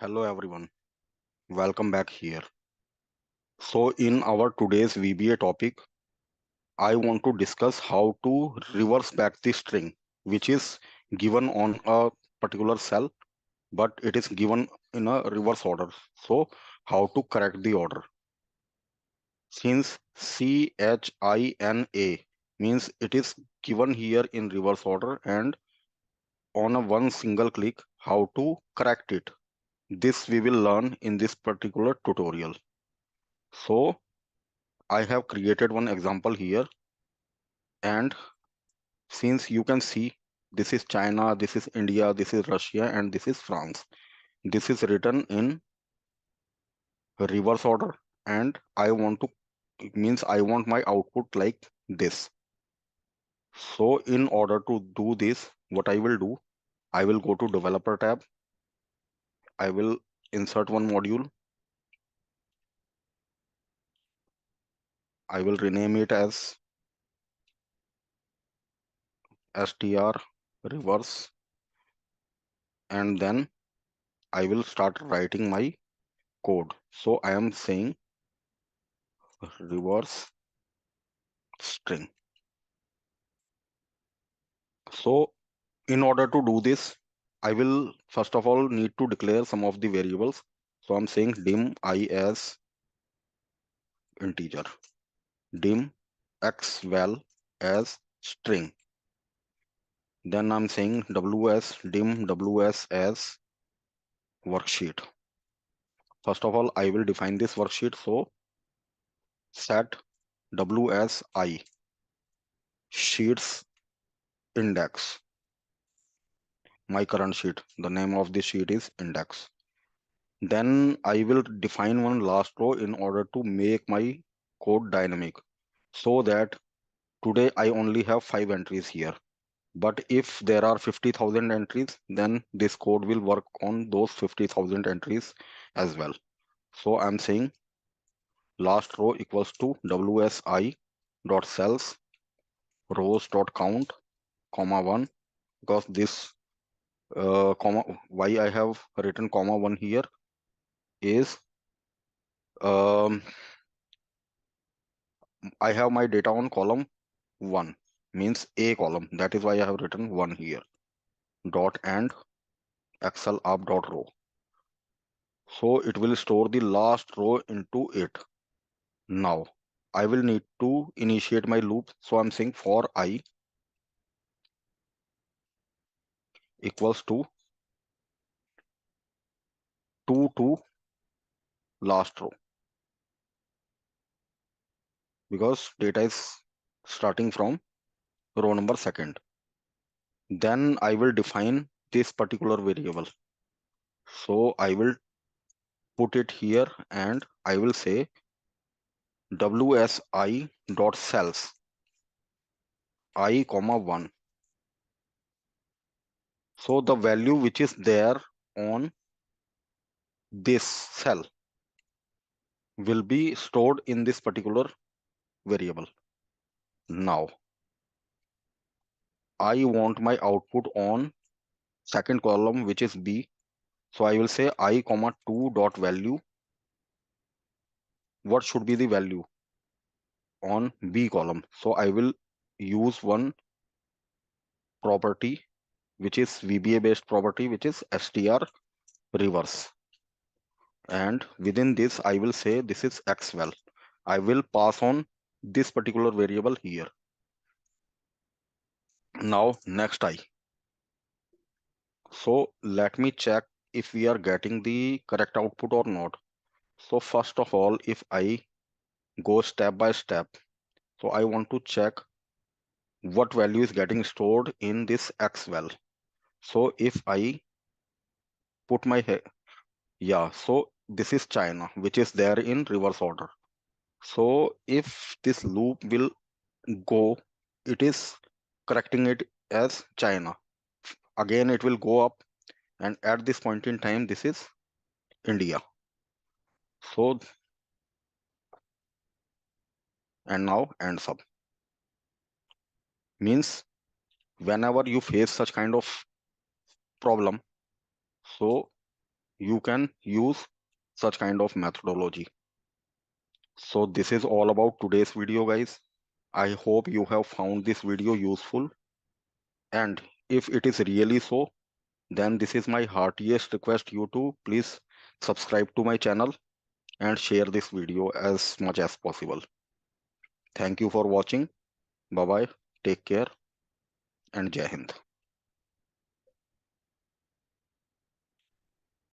Hello everyone, welcome back here. So in our today's VBA topic, I want to discuss how to reverse back the string which is given on a particular cell but it is given in a reverse order. So how to correct the order. Since CHINA means it is given here in reverse order and on a one single click how to correct it. This we will learn in this particular tutorial. So I have created one example here, and since you can see this is China, this is India, this is Russia, and this is France. This is written in reverse order, and I want to it means I want my output like this. So in order to do this, what I will do, I will go to developer tab. I will insert one module. I will rename it as str reverse, and then I will start writing my code. So I am saying reverse string. So in order to do this, I will first of all need to declare some of the variables. So I'm saying dim I as integer, dim xval as string. Then I'm saying ws dim ws as worksheet. First of all, I will define this worksheet. So set wsi sheets index. My current sheet, the name of this sheet is index. Then I will define one last row in order to make my code dynamic, so that today I only have 5 entries here. But if there are 50,000 entries, then this code will work on those 50,000 entries as well. So I'm saying last row equals to wsi dot cells rows dot count comma 1, because this comma why I have written comma 1 here is um, I have my data on column 1, means a column. That is why I have written 1 here. Dot and excel up dot row. So it will store the last row into it. Now I will need to initiate my loop. So I'm saying for I equals to 2 to last row, because data is starting from row number second. Then I will define this particular variable. So I will put it here and I will say wsi dot cells I comma 1. So the value which is there on this cell will be stored in this particular variable. Now I want my output on second column, which is B. So I will say I comma 2 dot value. What should be the value on B column? So I will use one property which is VBA based property, which is str reverse. And within this, I will say this is xval. I will pass on this particular variable here. Now next I. So let me check if we are getting the correct output or not. So first of all, if I go step by step, so I want to check what value is getting stored in this xval. So if I put my yeah, so this is China, which is there in reverse order. So if this loop will go, it is correcting it as China. Again, it will go up, and at this point in time, this is India. So, and now ends up. Means whenever you face such kind of problem, so you can use such kind of methodology. So this is all about today's video, guys. I hope you have found this video useful, and if it is really so, then this is my heartiest request you to please subscribe to my channel and share this video as much as possible. Thank you for watching. Bye bye. Take care and Jai Hind.